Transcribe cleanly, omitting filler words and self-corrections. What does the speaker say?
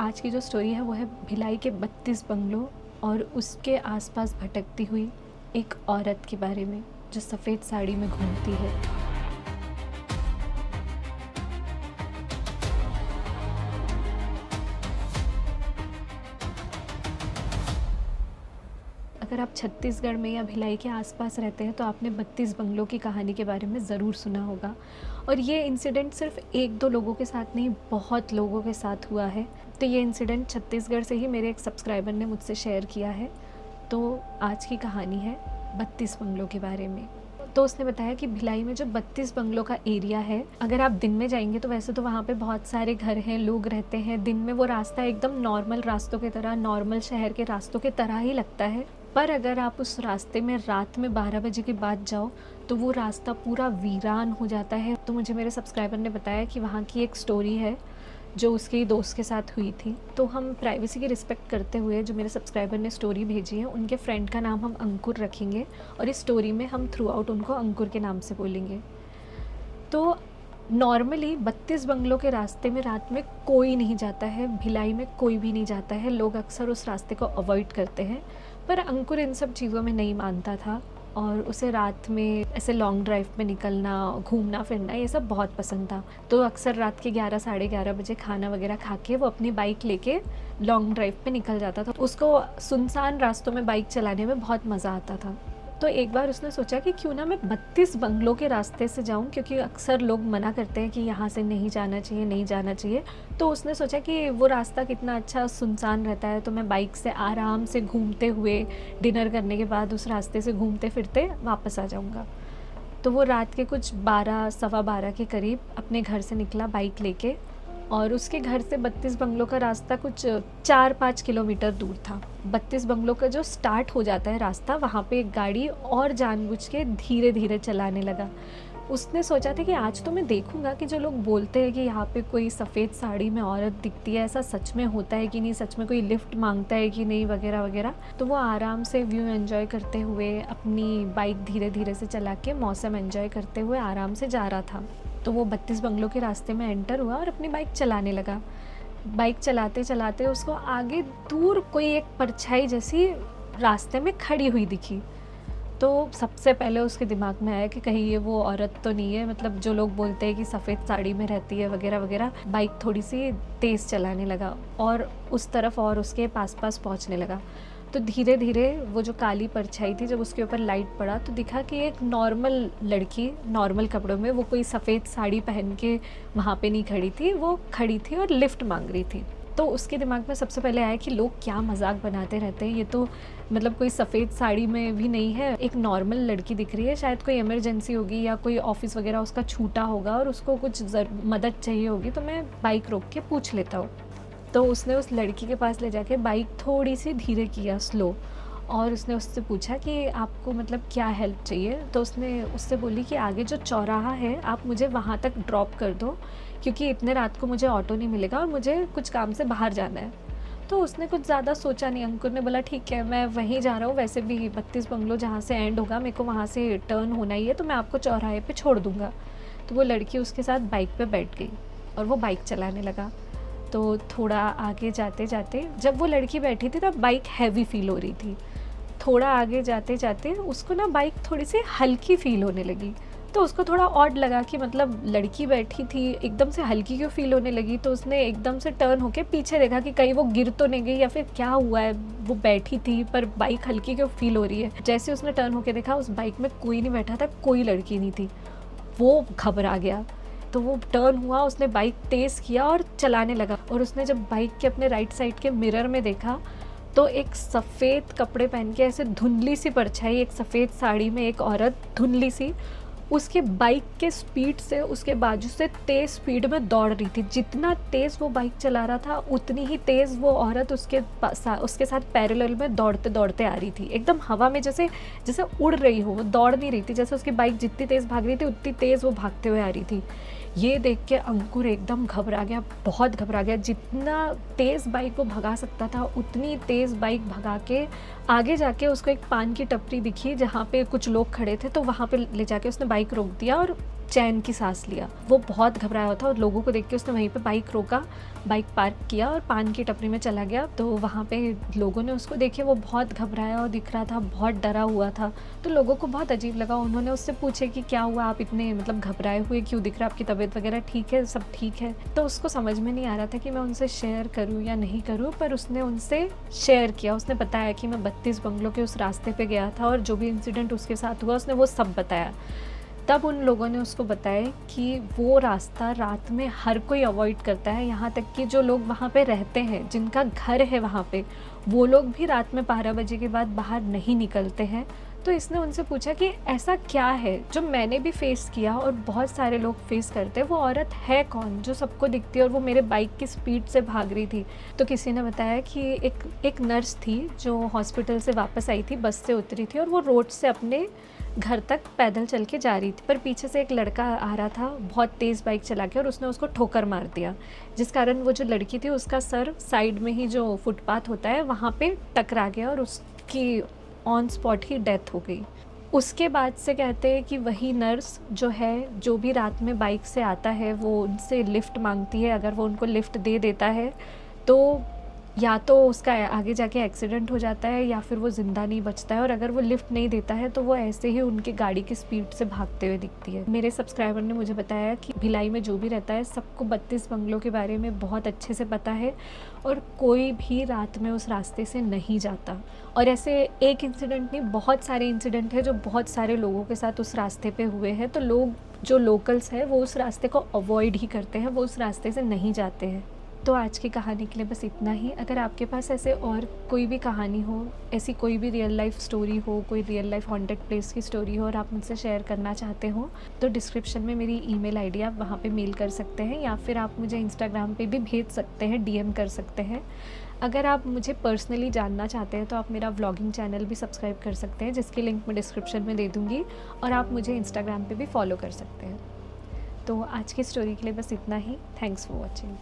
आज की जो स्टोरी है वो है भिलाई के 32 बंगलों और उसके आसपास भटकती हुई एक औरत के बारे में जो सफ़ेद साड़ी में घूमती है। अगर आप छत्तीसगढ़ में या भिलाई के आसपास रहते हैं तो आपने 32 बंगलों की कहानी के बारे में ज़रूर सुना होगा। और ये इंसिडेंट सिर्फ एक दो लोगों के साथ नहीं, बहुत लोगों के साथ हुआ है। तो ये इंसिडेंट छत्तीसगढ़ से ही मेरे एक सब्सक्राइबर ने मुझसे शेयर किया है। तो आज की कहानी है 32 बंगलों के बारे में। तो उसने बताया कि भिलाई में जो 32 बंगलों का एरिया है, अगर आप दिन में जाएंगे तो वैसे तो वहाँ पे बहुत सारे घर हैं, लोग रहते हैं। दिन में वो रास्ता एकदम नॉर्मल रास्तों की तरह, नॉर्मल शहर के रास्तों की तरह ही लगता है। पर अगर आप उस रास्ते में रात में 12 बजे के बाद जाओ तो वो रास्ता पूरा वीरान हो जाता है। तो मुझे मेरे सब्सक्राइबर ने बताया कि वहाँ की एक स्टोरी है जो उसके दोस्त के साथ हुई थी। तो हम प्राइवेसी की रिस्पेक्ट करते हुए जो मेरे सब्सक्राइबर ने स्टोरी भेजी है, उनके फ्रेंड का नाम हम अंकुर रखेंगे और इस स्टोरी में हम थ्रू आउट उनको अंकुर के नाम से बोलेंगे। तो नॉर्मली 32 बंगलों के रास्ते में रात में कोई नहीं जाता है, भिलाई में कोई भी नहीं जाता है। लोग अक्सर उस रास्ते को अवॉइड करते हैं, पर अंकुर इन सब चीज़ों में नहीं मानता था और उसे रात में ऐसे लॉन्ग ड्राइव पे निकलना, घूमना फिरना, ये सब बहुत पसंद था। तो अक्सर रात के 11 साढ़े 11 बजे खाना वगैरह खा के वो अपनी बाइक लेके लॉन्ग ड्राइव पे निकल जाता था। उसको सुनसान रास्तों में बाइक चलाने में बहुत मज़ा आता था। तो एक बार उसने सोचा कि क्यों ना मैं 32 बंगलों के रास्ते से जाऊं, क्योंकि अक्सर लोग मना करते हैं कि यहाँ से नहीं जाना चाहिए, नहीं जाना चाहिए। तो उसने सोचा कि वो रास्ता कितना अच्छा सुनसान रहता है, तो मैं बाइक से आराम से घूमते हुए डिनर करने के बाद उस रास्ते से घूमते फिरते वापस आ जाऊँगा। तो वो रात के कुछ 12 सवा 12 के करीब अपने घर से निकला बाइक लेके, और उसके घर से 32 बंगलों का रास्ता कुछ 4-5 किलोमीटर दूर था। 32 बंगलों का जो स्टार्ट हो जाता है रास्ता, वहाँ पे एक गाड़ी और जानबूझ के धीरे धीरे चलाने लगा। उसने सोचा था कि आज तो मैं देखूंगा कि जो लोग बोलते हैं कि यहाँ पे कोई सफ़ेद साड़ी में औरत दिखती है, ऐसा सच में होता है कि नहीं, सच में कोई लिफ्ट मांगता है कि नहीं, वगैरह वगैरह। तो वो आराम से व्यू एंजॉय करते हुए अपनी बाइक धीरे धीरे से चला के मौसम एंजॉय करते हुए आराम से जा रहा था। तो वो 32 बंगलों के रास्ते में एंटर हुआ और अपनी बाइक चलाने लगा। बाइक चलाते चलाते उसको आगे दूर कोई एक परछाई जैसी रास्ते में खड़ी हुई दिखी। तो सबसे पहले उसके दिमाग में आया कि कहीं ये वो औरत तो नहीं है, मतलब जो लोग बोलते हैं कि सफ़ेद साड़ी में रहती है वगैरह वगैरह। बाइक थोड़ी सी तेज़ चलाने लगा और उस तरफ और उसके पास पहुंचने लगा। तो धीरे धीरे वो जो काली परछाई थी, जब उसके ऊपर लाइट पड़ा तो दिखा कि एक नॉर्मल लड़की नॉर्मल कपड़ों में, वो कोई सफ़ेद साड़ी पहन के वहाँ पे नहीं खड़ी थी, वो खड़ी थी और लिफ्ट मांग रही थी। तो उसके दिमाग में सबसे पहले आया कि लोग क्या मजाक बनाते रहते हैं, ये तो मतलब कोई सफ़ेद साड़ी में भी नहीं है, एक नॉर्मल लड़की दिख रही है, शायद कोई इमरजेंसी होगी या कोई ऑफिस वगैरह उसका छूटा होगा और उसको कुछ मदद चाहिए होगी, तो मैं बाइक रोक के पूछ लेता हूँ। तो उसने उस लड़की के पास ले जाके बाइक थोड़ी सी धीरे किया, स्लो, और उसने उससे पूछा कि आपको मतलब क्या हेल्प चाहिए। तो उसने उससे बोली कि आगे जो चौराहा है आप मुझे वहाँ तक ड्रॉप कर दो, क्योंकि इतने रात को मुझे ऑटो नहीं मिलेगा और मुझे कुछ काम से बाहर जाना है। तो उसने कुछ ज़्यादा सोचा नहीं, अंकुर ने बोला ठीक है, मैं वहीं जा रहा हूँ, वैसे भी 32 बंगलों जहाँ से एंड होगा मेरे को वहाँ से टर्न होना ही है, तो मैं आपको चौराहे पे छोड़ दूँगा। तो वो लड़की उसके साथ बाइक पे बैठ गई और वो बाइक चलाने लगा। तो थोड़ा आगे जाते जाते, जब वो लड़की बैठी थी तब बाइक हैवी फील हो रही थी। थोड़ा आगे जाते जाते उसको ना बाइक थोड़ी सी हल्की फील होने लगी। तो उसको थोड़ा ऑड लगा कि मतलब लड़की बैठी थी, एकदम से हल्की क्यों फील होने लगी। तो उसने एकदम से टर्न होके पीछे देखा कि कहीं वो गिर तो नहीं गई या फिर क्या हुआ है, वो बैठी थी पर बाइक हल्की क्यों फील हो रही है। जैसे उसने टर्न होके देखा, उस बाइक में कोई नहीं बैठा था, कोई लड़की नहीं थी। वो घबरा गया। तो वो टर्न हुआ, उसने बाइक तेज़ किया और चलाने लगा। और उसने जब बाइक के अपने राइट साइड के मिरर में देखा तो एक सफ़ेद कपड़े पहन के ऐसे धुंधली सी परछाई, एक सफ़ेद साड़ी में एक औरत धुंधली सी, उसके बाइक के स्पीड से उसके बाजू से तेज़ स्पीड में दौड़ रही थी। जितना तेज़ वो बाइक चला रहा था उतनी ही तेज़ वो औरत उसके साथ पैरेलल में दौड़ते दौड़ते आ रही थी, एकदम हवा में जैसे जैसे उड़ रही हो। वो दौड़ नहीं रही थी, जैसे उसकी बाइक जितनी तेज़ भाग रही थी उतनी तेज़ वो भागते हुए आ रही थी। ये देख के अंकुर एकदम घबरा गया, बहुत घबरा गया। जितना तेज़ बाइक वो भगा सकता था उतनी तेज़ बाइक भगा के आगे जाके उसको एक पान की टपरी दिखी जहाँ पे कुछ लोग खड़े थे, तो वहाँ पे ले जाके उसने बाइक रोक दिया और चैन की सांस लिया। वो बहुत घबराया हुआ था और लोगों को देख के उसने वहीं पे बाइक रोका, बाइक पार्क किया और पान की टपरी में चला गया। तो वहाँ पे लोगों ने उसको देखे, वो बहुत घबराया और दिख रहा था, बहुत डरा हुआ था। तो लोगों को बहुत अजीब लगा। उन्होंने उससे पूछे कि क्या हुआ, आप इतने मतलब घबराए हुए क्यों दिख रहा, आपकी तबीयत वगैरह ठीक है, सब ठीक है? तो उसको समझ में नहीं आ रहा था कि मैं उनसे शेयर करूँ या नहीं करूँ, पर उसने उनसे शेयर किया। उसने बताया कि मैं 32 बंगलों के उस रास्ते पे गया था और जो भी इंसिडेंट उसके साथ हुआ उसने वो सब बताया। तब उन लोगों ने उसको बताया कि वो रास्ता रात में हर कोई अवॉइड करता है, यहाँ तक कि जो लोग वहाँ पे रहते हैं, जिनका घर है वहाँ पे, वो लोग भी रात में 12 बजे के बाद बाहर नहीं निकलते हैं। तो इसने उनसे पूछा कि ऐसा क्या है जो मैंने भी फेस किया और बहुत सारे लोग फेस करते हैं, वो औरत है कौन जो सबको दिखती है और वो मेरे बाइक की स्पीड से भाग रही थी? तो किसी ने बताया कि एक नर्स थी जो हॉस्पिटल से वापस आई थी, बस से उतरी थी और वो रोड से अपने घर तक पैदल चल के जा रही थी, पर पीछे से एक लड़का आ रहा था बहुत तेज़ बाइक चला के और उसने उसको ठोकर मार दिया, जिस कारण वो जो लड़की थी उसका सर साइड में ही जो फुटपाथ होता है वहाँ पे टकरा गया और उसकी ऑन स्पॉट ही डेथ हो गई। उसके बाद से कहते हैं कि वही नर्स जो है, जो भी रात में बाइक से आता है, वो उनसे लिफ्ट मांगती है। अगर वो उनको लिफ्ट दे देता है तो या तो उसका आगे जाके एक्सीडेंट हो जाता है या फिर वो ज़िंदा नहीं बचता है, और अगर वो लिफ्ट नहीं देता है तो वो ऐसे ही उनकी गाड़ी की स्पीड से भागते हुए दिखती है। मेरे सब्सक्राइबर ने मुझे बताया कि भिलाई में जो भी रहता है सबको 32 बंगलों के बारे में बहुत अच्छे से पता है और कोई भी रात में उस रास्ते से नहीं जाता। और ऐसे एक इंसिडेंट नहीं, बहुत सारे इंसिडेंट है जो बहुत सारे लोगों के साथ उस रास्ते पे हुए हैं। तो लोग जो लोकल्स हैं वो उस रास्ते को अवॉइड ही करते हैं, वो उस रास्ते से नहीं जाते हैं। तो आज की कहानी के लिए बस इतना ही। अगर आपके पास ऐसे और कोई भी कहानी हो, ऐसी कोई भी रियल लाइफ स्टोरी हो, कोई रियल लाइफ हॉन्टेड प्लेस की स्टोरी हो और आप मुझसे शेयर करना चाहते हो, तो डिस्क्रिप्शन में मेरी ईमेल आईडी आप वहाँ पे मेल कर सकते हैं या फिर आप मुझे इंस्टाग्राम पे भी भेज सकते हैं, डीएम कर सकते हैं। अगर आप मुझे पर्सनली जानना चाहते हैं तो आप मेरा व्लॉगिंग चैनल भी सब्सक्राइब कर सकते हैं, जिसकी लिंक मैं डिस्क्रिप्शन में दे दूँगी, और आप मुझे इंस्टाग्राम पर भी फॉलो कर सकते हैं। तो आज की स्टोरी के लिए बस इतना ही। Thanks for watching.